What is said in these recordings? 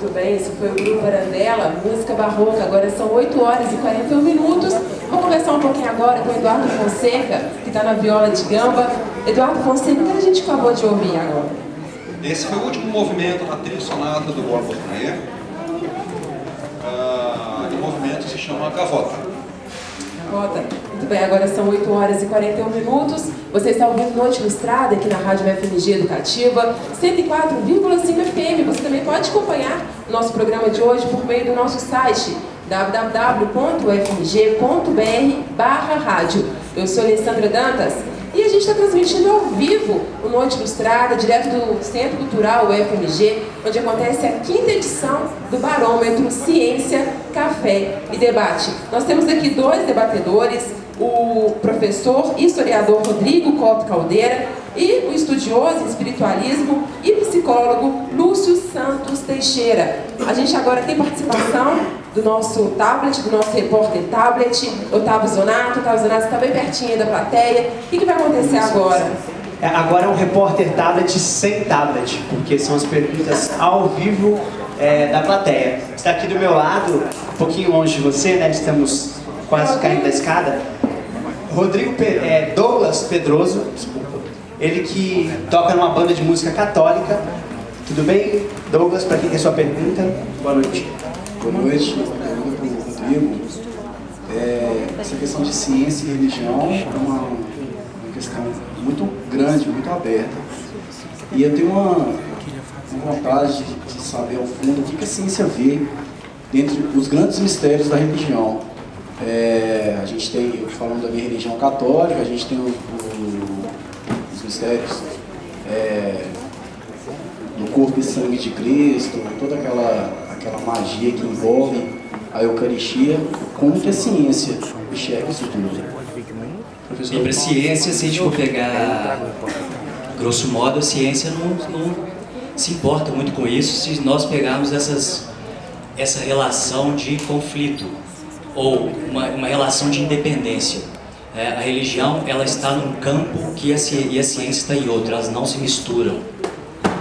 Muito bem, esse foi o grupo Arandela, música barroca. Agora são 8 horas e 41 minutos. Vou conversar um pouquinho agora com o Eduardo Fonseca, que está na viola de gamba. Eduardo Fonseca, o que a gente acabou de ouvir agora? Esse foi o último movimento da trilha sonata do Borba Maia. O movimento se chama Gavota. Muito bem, agora são 8 horas e 41 minutos. Você está ouvindo Noite Ilustrada aqui na Rádio FMG Educativa, 104,5 FM. Você também pode acompanhar o nosso programa de hoje por meio do nosso site www.fmg.br/rádio. Eu sou Alessandra Dantas e a gente está transmitindo ao vivo o Noite Ilustrada, direto do Centro Cultural UFMG, onde acontece a 5ª edição do Barômetro Ciência, Café e Debate. Nós temos aqui 2 debatedores, o professor e historiador Rodrigo Coppi Caldeira e o estudioso em espiritualismo e psicólogo Lúcio Santos Teixeira. A gente agora tem participação do nosso tablet, do nosso repórter tablet, Otávio Zonato. Otávio Zonato está bem pertinho da plateia. O que vai acontecer agora? Agora é um repórter tablet sem tablet, porque são as perguntas ao vivo da plateia. Está aqui do meu lado, um pouquinho longe de você, né? Estamos quase caindo da escada. Douglas Pedroso, desculpa. Ele que toca numa banda de música católica. Tudo bem, Douglas? Para quem tem sua pergunta? Boa noite. Boa noite, pergunta para o Rodrigo. Essa questão de ciência e religião é uma questão muito grande, muito aberta. E eu tenho uma vontade de saber ao fundo o que a ciência vê dentre os grandes mistérios da religião. A gente tem, falando da minha religião católica, a gente tem os mistérios do corpo e sangue de Cristo, toda aquela magia que envolve a Eucaristia. Como que a ciência enxerga isso tudo? E para a ciência, se a gente for pegar, grosso modo, a ciência não se importa muito com isso se nós pegarmos essa relação de conflito ou uma relação de independência. A religião, ela está num campo e a ciência está em outro, elas não se misturam,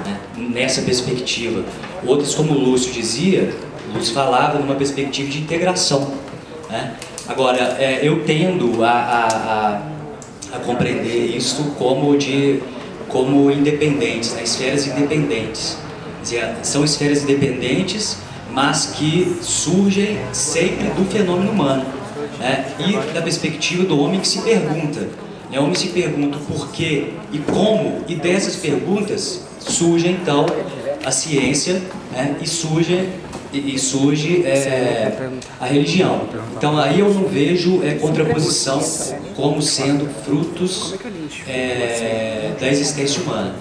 né, nessa perspectiva. Outros, como o Lúcio dizia, o Lúcio falava numa perspectiva de integração, né? Agora, eu tendo a compreender isso como independentes, né, esferas independentes. Quer dizer, são esferas independentes, mas que surgem sempre do fenômeno humano, né? E da perspectiva do homem que se pergunta. O homem se pergunta o porquê e como, e dessas perguntas surge então a ciência, né? e surge a religião. Então aí eu não vejo contraposição como sendo frutos da existência humana.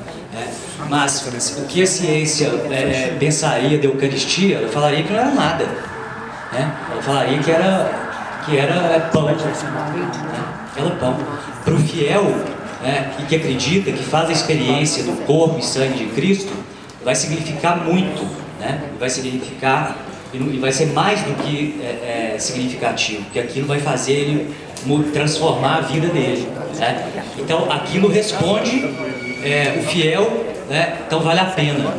Mas o que a ciência pensaria da Eucaristia, ela falaria que não era nada, né? Ela falaria que era pão, ela pão. Para o fiel, e que acredita, que faz a experiência do corpo e sangue de Cristo, vai significar muito, né? Vai significar, e vai ser mais do que significativo, porque aquilo vai fazer ele transformar a vida dele, né? Então aquilo responde o fiel, né? Então vale a pena, né?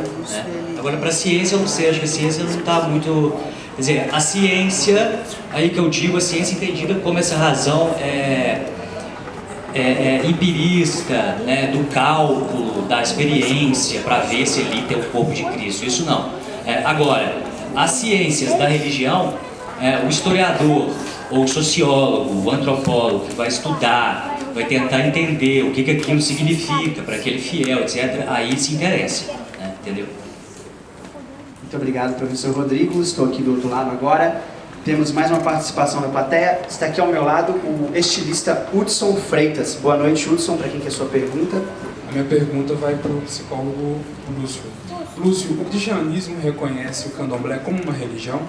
Agora para a ciência eu não sei, acho que a ciência não está muito, quer dizer, a ciência, aí que eu digo, a ciência entendida como essa razão empirista, né, do cálculo, da experiência para ver se ali tem o corpo de Cristo, isso não. Agora, as ciências da religião, o historiador, ou o sociólogo, o antropólogo que vai estudar, vai tentar entender o que aquilo significa para aquele fiel, etc., aí se interessa, né, entendeu? Muito obrigado, professor Rodrigo. Estou aqui do outro lado agora. Temos mais uma participação da plateia. Está aqui ao meu lado o estilista Hudson Freitas. Boa noite, Hudson, para quem quer sua pergunta. A minha pergunta vai para o psicólogo Lúcio. Lúcio, o cristianismo reconhece o candomblé como uma religião?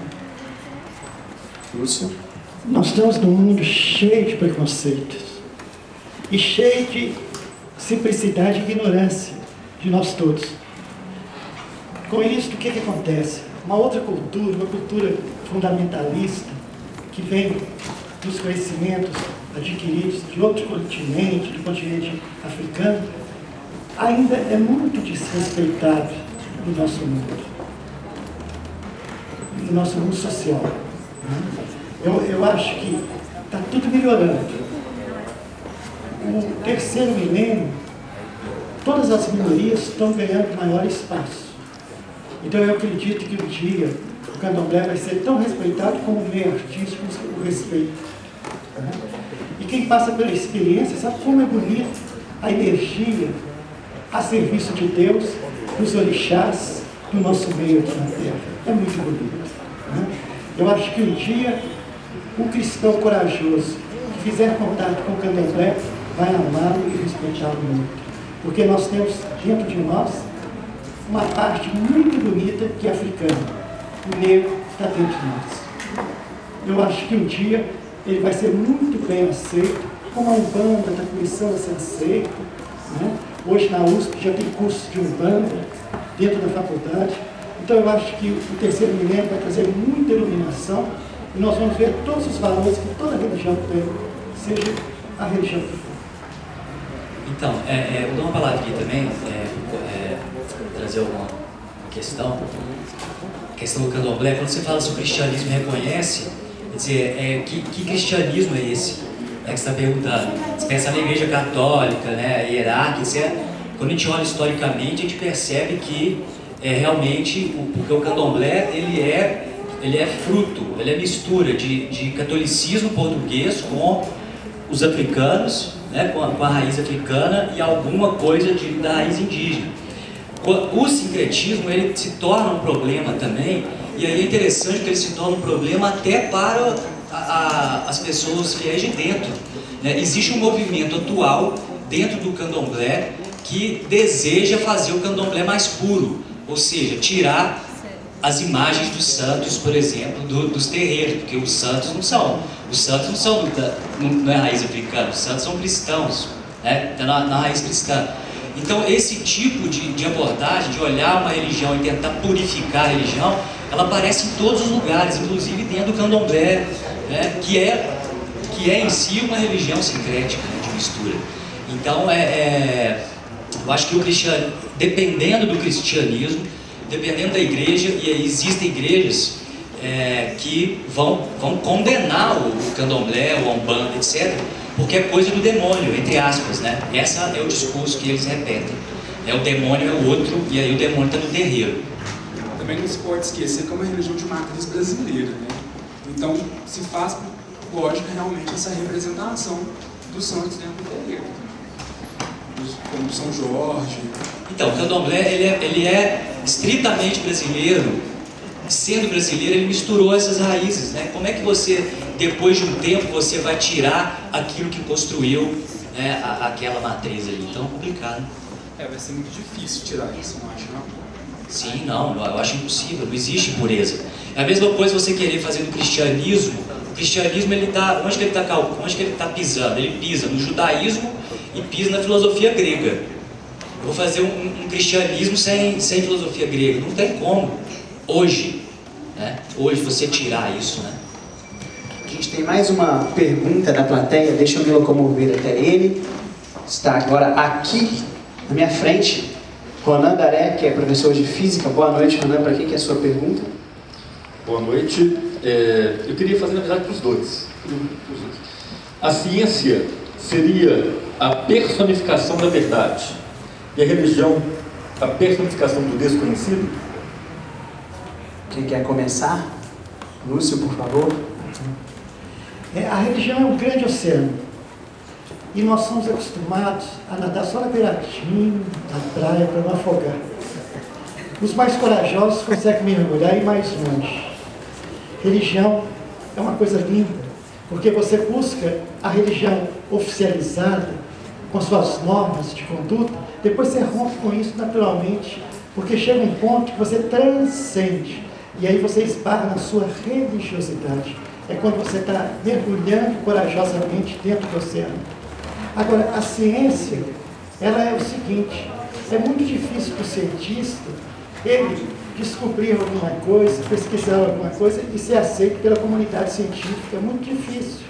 Lúcio? Nós estamos num mundo cheio de preconceitos e cheio de simplicidade e ignorância de nós todos. Com isso, o que acontece? Uma outra cultura, uma cultura fundamentalista, que vem dos conhecimentos adquiridos de outro continente, do continente africano, ainda é muito desrespeitado no nosso mundo. do nosso mundo social. Eu acho que está tudo melhorando. O terceiro milênio, todas as minorias estão ganhando maior espaço. Então eu acredito que um dia o candomblé vai ser tão respeitado como o meio artístico o respeita. E quem passa pela experiência sabe como é bonito a energia a serviço de Deus, dos orixás, do nosso meio aqui na Terra. É muito bonito. Eu acho que um dia o cristão corajoso que fizer contato com o candomblé vai amá-lo e respeitá-lo muito. Porque nós temos dentro de nós uma parte muito bonita que é africana. O negro está dentro de nós. Eu acho que um dia ele vai ser muito bem aceito, como a Umbanda está começando a ser aceita. Hoje na USP já tem curso de Umbanda dentro da faculdade. Então eu acho que o terceiro milênio vai trazer muita iluminação e nós vamos ver todos os valores que toda religião tem, seja a religião que for. Então, vou dar uma palavra aqui também, trazer uma questão. A questão do candomblé, quando você fala sobre o cristianismo reconhece, quer dizer, que cristianismo é esse? Que você está perguntando. Você pensa na igreja católica, né, hierárquica, quando a gente olha historicamente, a gente percebe que realmente, porque o candomblé, ele é fruto, ele é mistura de catolicismo português com os africanos, né, com a raiz africana e alguma coisa da raiz indígena. O sincretismo, ele se torna um problema também, e aí é interessante que ele se torna um problema até para as pessoas fiéis de dentro. Né? Existe um movimento atual dentro do candomblé que deseja fazer o candomblé mais puro, ou seja, tirar as imagens dos santos, por exemplo, dos terreiros, porque os santos não são não é raiz africana, os santos são cristãos, né? Tá na raiz cristã. Então esse tipo de abordagem, de olhar uma religião e tentar purificar a religião, ela aparece em todos os lugares, inclusive dentro do candomblé, né? que é em si uma religião sincrética, né? De mistura. Então eu acho que o cristianismo, dependendo do cristianismo, dependendo da igreja, e aí existem igrejas que vão condenar o candomblé, o umbanda, etc., porque é coisa do demônio, entre aspas, né? Esse é o discurso que eles repetem. O demônio é o outro, e aí o demônio está no terreiro. Também não se pode esquecer que é uma religião de matriz brasileira, né? Então se faz lógica realmente essa representação dos santos dentro do terreiro, como São Jorge. Então, o candomblé ele é estritamente brasileiro. Sendo brasileiro, ele misturou essas raízes, né? Como é que você, depois de um tempo, você vai tirar aquilo que construiu, né, aquela matriz ali? Então é complicado. Vai ser muito difícil tirar isso, não acha, não? Sim, não, eu acho impossível, não existe pureza. É a mesma coisa você querer fazer do cristianismo. O cristianismo, onde que ele está pisando? Ele pisa no judaísmo e pisa na filosofia grega. Eu vou fazer um cristianismo sem filosofia grega. Não tem como. Hoje, né? Hoje você tirar isso, né? A gente tem mais uma pergunta da plateia, deixa eu me locomover até ele. Está agora aqui na minha frente, Ronan Daré, que é professor de Física. Boa noite, Ronan, para quem que é a sua pergunta? Boa noite. Eu queria fazer, na verdade, para os dois. A ciência seria a personificação da verdade e a religião a personificação do desconhecido? Quem quer começar? Lúcio, por favor. A religião é um grande oceano. E nós somos acostumados a nadar só na beiradinha, na praia, para não afogar. Os mais corajosos conseguem mergulhar e ir mais longe. Religião é uma coisa linda, porque você busca a religião oficializada, com suas normas de conduta, depois você rompe com isso naturalmente, porque chega um ponto que você transcende, e aí você esbarra na sua religiosidade. É quando você está mergulhando corajosamente dentro do oceano. Agora, a ciência, ela é o seguinte, é muito difícil para o cientista, ele descobrir alguma coisa, pesquisar alguma coisa e ser aceito pela comunidade científica, é muito difícil.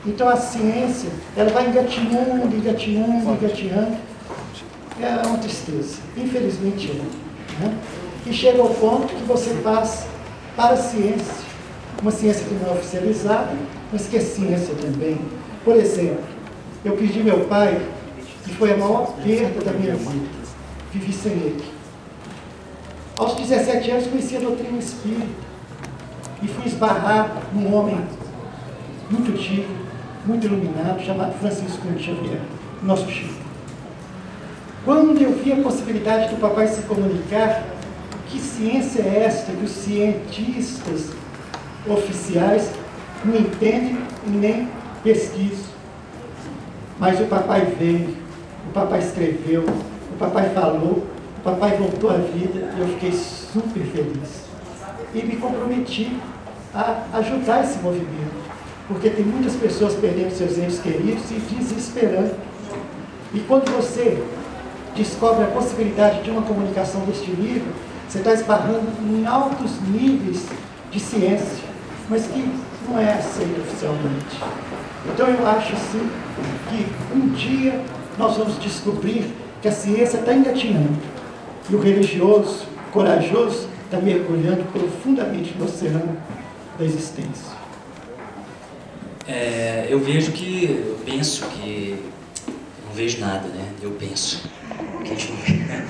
Então a ciência, ela vai engatinhando, é uma tristeza, infelizmente é. Né? E chega ao ponto que você faz para a ciência, uma ciência que não é oficializada, mas que é ciência também. Por exemplo, eu perdi meu pai, que foi a maior perda da minha vida. Vivi sem ele. Aos 17 anos conheci a doutrina espírita e fui esbarrar num homem muito digno, muito iluminado, chamado Francisco Cândido Xavier, nosso Chico. Quando eu vi a possibilidade do papai se comunicar, que ciência é esta que os cientistas oficiais não entendem e nem pesquisam? Mas o papai veio, o papai escreveu, o papai falou, o papai voltou à vida e eu fiquei super feliz. E me comprometi a ajudar esse movimento, porque tem muitas pessoas perdendo seus entes queridos e desesperando. E quando você descobre a possibilidade de uma comunicação deste nível, você está esbarrando em altos níveis de ciência, mas que não é aceito oficialmente. Então eu acho sim que um dia nós vamos descobrir que a ciência está engatinhando e o religioso, corajoso, está mergulhando profundamente no oceano da existência. Eu penso que não vejo nada, né? Eu penso que a gente não vê, né?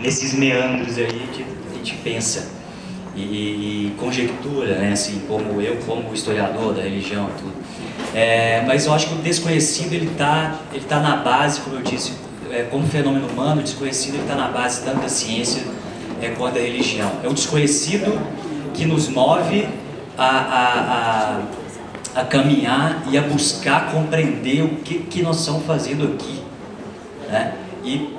Nesses meandros aí que a gente pensa e conjectura, né? Assim, como historiador da religião e tudo. Mas eu acho que o desconhecido ele tá na base, como eu disse, como fenômeno humano, o desconhecido ele está na base tanto da ciência quanto da religião. É o desconhecido que nos move a caminhar e a buscar compreender o que nós estamos fazendo aqui, né? E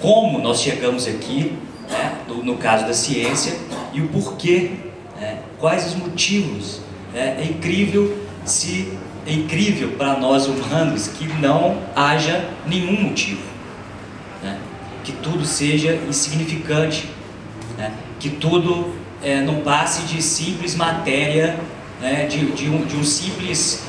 como nós chegamos aqui, né? No caso da ciência, e o porquê, né? Quais os motivos. É incrível para nós humanos que não haja nenhum motivo, né? Que tudo seja insignificante, né? Que tudo não passe de simples matéria, né? de um simples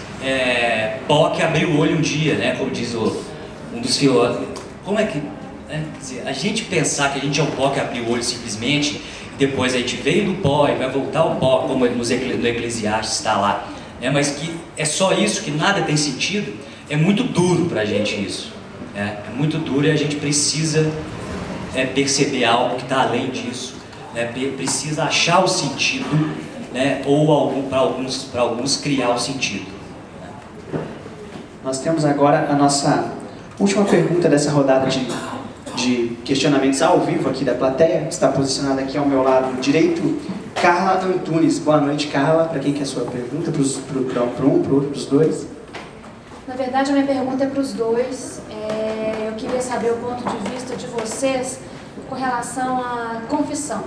pó que abriu o olho um dia, né? Como diz um dos filósofos. Como é que... Quer dizer, a gente pensar que a gente é um pó que abriu o olho simplesmente, e depois a gente veio do pó e vai voltar ao pó, como no Eclesiastes está lá, né? Mas que é só isso, que nada tem sentido, é muito duro para a gente isso. É muito duro e a gente precisa perceber algo que está além disso, né? Precisa achar o sentido, né? Ou para alguns criar o sentido. Nós temos agora a nossa última pergunta dessa rodada de questionamentos ao vivo aqui da plateia. Está posicionada aqui ao meu lado direito, Carla Antunes. Boa noite, Carla. Para quem que é a sua pergunta? Para um, para os dois? Na verdade, a minha pergunta é para os dois. Eu queria saber o ponto de vista de vocês com relação à confissão.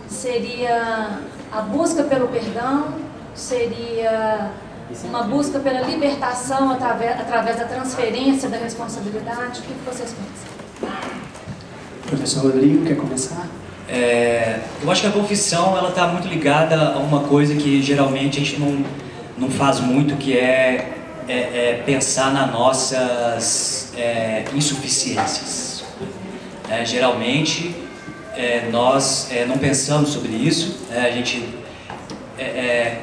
Seria a busca pelo perdão? Seria uma busca pela libertação através da transferência da responsabilidade? O que vocês pensam? Professor Rodrigo, quer começar? Eu acho que a confissão ela está muito ligada a uma coisa que geralmente a gente não faz muito, que é pensar nas nossas insuficiências. Geralmente nós não pensamos sobre isso, a gente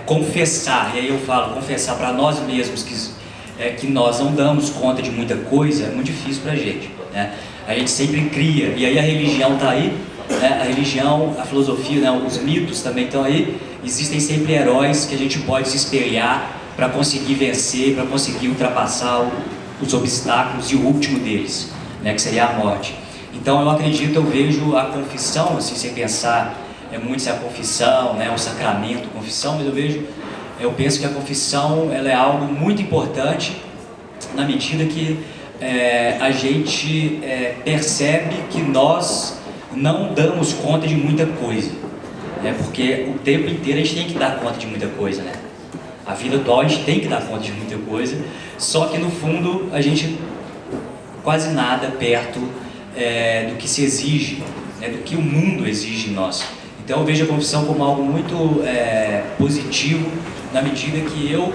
confessar, e aí eu falo confessar para nós mesmos que nós não damos conta de muita coisa, é muito difícil para a gente, né? A gente sempre cria, e aí a religião está aí, né? A religião, a filosofia, né? Os mitos também estão aí. Existem sempre heróis que a gente pode se espelhar para conseguir vencer, para conseguir ultrapassar os obstáculos, e o último deles, né? Que seria a morte. Então eu vejo a confissão, assim, sem pensar muito se a confissão, né? O sacramento, a confissão, mas eu penso que a confissão ela é algo muito importante na medida que a gente percebe que nós não damos conta de muita coisa, né? Porque o tempo inteiro a gente tem que dar conta de muita coisa, né? A vida atual a gente tem que dar conta de muita coisa, só que no fundo a gente quase nada perto do que se exige, né? Do que o mundo exige em nós. Então eu vejo a confissão como algo muito positivo na medida que eu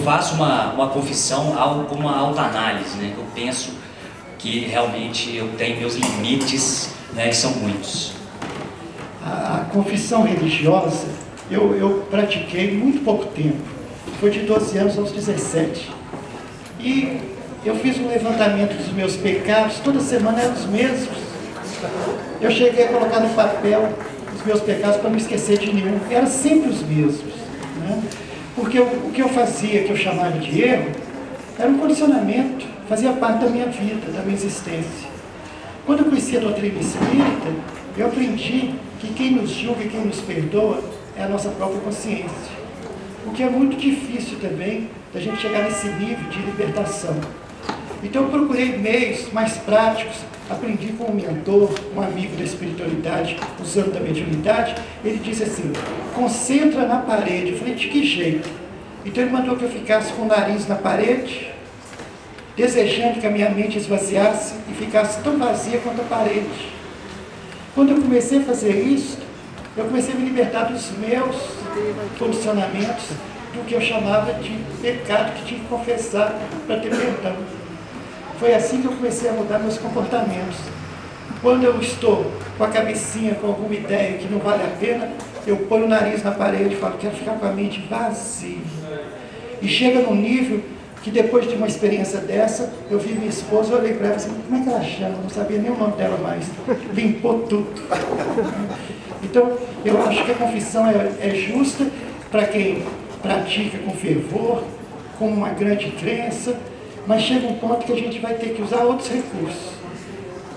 faço uma confissão, algo como uma autoanálise, né? Eu penso que realmente eu tenho meus limites, né? Que são muitos. A confissão religiosa eu pratiquei muito pouco tempo. Foi de 12 anos aos 17. E eu fiz um levantamento dos meus pecados, toda semana eram os mesmos. Eu cheguei a colocar no papel os meus pecados para não esquecer de nenhum. Eram sempre os mesmos, né? Porque o que eu fazia, que eu chamava de erro, era um condicionamento, fazia parte da minha vida, da minha existência. Quando eu conheci a doutrina espírita, eu aprendi que quem nos julga e quem nos perdoa é a nossa própria consciência. O que é muito difícil também da gente chegar nesse nível de libertação. Então eu procurei meios mais práticos, aprendi com um mentor, um amigo da espiritualidade, usando da mediunidade. Ele disse assim: concentra na parede. Eu falei: de que jeito? Então ele mandou que eu ficasse com o nariz na parede, desejando que a minha mente esvaziasse e ficasse tão vazia quanto a parede. Quando eu comecei a fazer isso, eu comecei a me libertar dos meus condicionamentos, do que eu chamava de pecado que tinha que confessar para ter perdão. Foi assim que eu comecei a mudar meus comportamentos. Quando eu estou com a cabecinha com alguma ideia que não vale a pena, eu ponho o nariz na parede e falo: quero ficar com a mente vazia. E chega num nível que, depois de uma experiência dessa, eu vi minha esposa, eu olhei para ela e disse: como é que ela chama? Eu não sabia nem o nome dela mais. Limpou tudo. Então, eu acho que a confissão é justa para quem pratica com fervor, com uma grande crença, mas chega um ponto que a gente vai ter que usar outros recursos.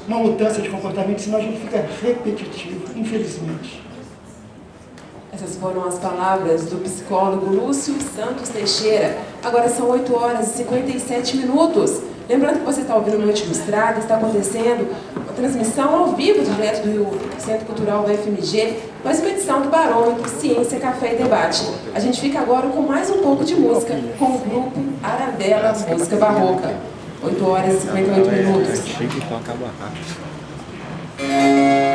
Uma mudança de comportamento, senão a gente fica repetitivo, infelizmente. Essas foram as palavras do psicólogo Lúcio Santos Teixeira. Agora são 8 horas e 57 minutos. Lembrando que você está ouvindo Noite Ilustrada, está acontecendo uma transmissão ao vivo, direto do Centro Cultural UFMG, mais uma edição do Barômetro Ciência, Café e Debate. A gente fica agora com mais um pouco de música, com o grupo Arandela, música barroca. 8 horas e 58 minutos. Chega e toca rápido. Música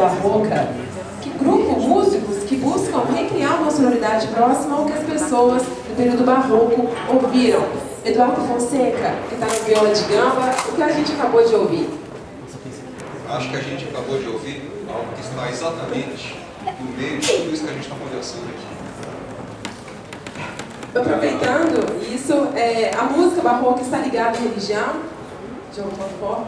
barroca. sonoridade próxima ao que as pessoas do período barroco ouviram. Eduardo Fonseca, que está no viola de gamba, o que a gente acabou de ouvir? Acho que a gente acabou de ouvir algo que está exatamente no meio de tudo isso que a gente está conversando aqui. Aproveitando isso, a música barroca está ligada à religião, de alguma forma?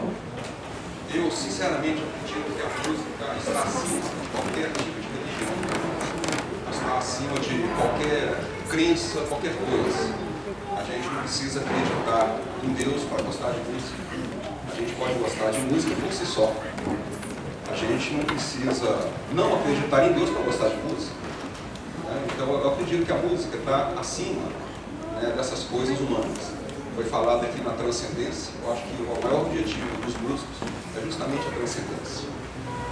Eu, sinceramente, acredito que a música está acima de qualquer tipo de religião. Está acima de qualquer crença, qualquer coisa. A gente não precisa acreditar em Deus para gostar de música. A gente pode gostar de música por si só. A gente não precisa não acreditar em Deus para gostar de música. Então eu acredito que a música está acima, né, dessas coisas humanas. Foi falado aqui na transcendência. Eu acho que o maior objetivo dos músicos é justamente a transcendência.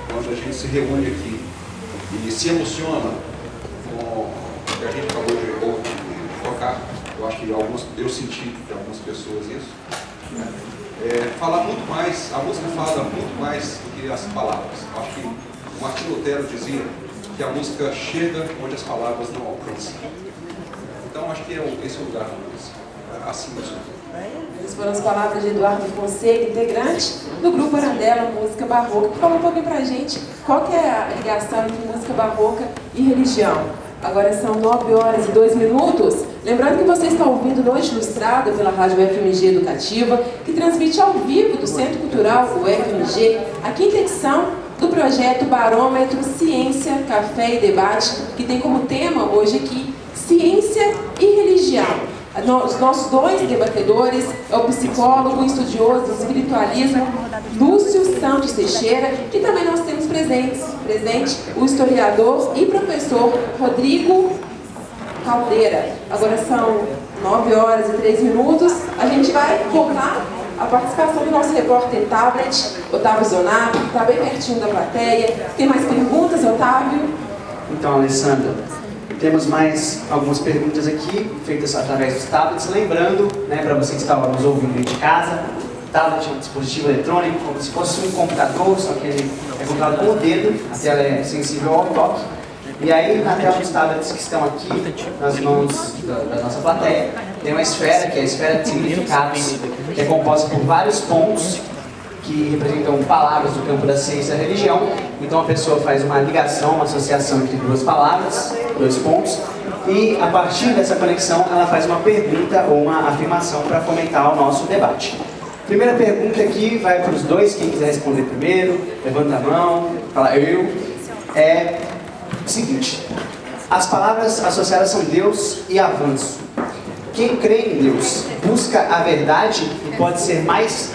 Quando a gente se reúne aqui e se emociona com o que a gente acabou de tocar, eu acho que eu senti de algumas pessoas isso. Né? Falar muito mais, a música fala muito mais do que as palavras. Eu acho que o Martim Lutero dizia que a música chega onde as palavras não alcançam. Então acho que esse é o lugar da música, acima disso. Essas foram as palavras de Eduardo Fonseca, integrante do grupo Arandela Música Barroca, que falou um pouquinho pra gente qual que é a ligação entre música barroca e religião. Agora são 9h02. Lembrando que você está ouvindo Noite Ilustrada pela Rádio FMG Educativa, que transmite ao vivo do Centro Cultural UFMG a 5ª edição do projeto Barômetro Ciência, Café e Debate, que tem como tema hoje aqui Ciência e Religião. Os nossos 2 debatedores é o psicólogo e estudioso do espiritualismo Lúcio Santos Teixeira, e também nós temos presente o historiador e professor Rodrigo Caldeira. Agora são 9h03. A gente vai voltar a participação do nosso repórter tablet, Otávio Zonato, que está bem pertinho da plateia. Tem mais perguntas, Otávio? Então, Alessandra, temos mais algumas perguntas aqui, feitas através dos tablets. Lembrando, né, para você que está nos ouvindo aí de casa, tablet é um dispositivo eletrônico, como se fosse um computador, só que ele é controlado com o dedo, a tela é sensível ao toque. E aí, na tela dos tablets que estão aqui, nas mãos da nossa plateia, tem uma esfera, que é a esfera de significados, que é composta por vários pontos que representam palavras do campo da ciência e da religião. Então a pessoa faz uma ligação, uma associação entre 2 palavras, 2 pontos, e a partir dessa conexão ela faz uma pergunta ou uma afirmação para fomentar o nosso debate. Primeira pergunta aqui vai para os 2, quem quiser responder primeiro, levanta a mão, fala eu. É o seguinte: as palavras associadas são Deus e avanço. Quem crê em Deus busca a verdade e pode ser mais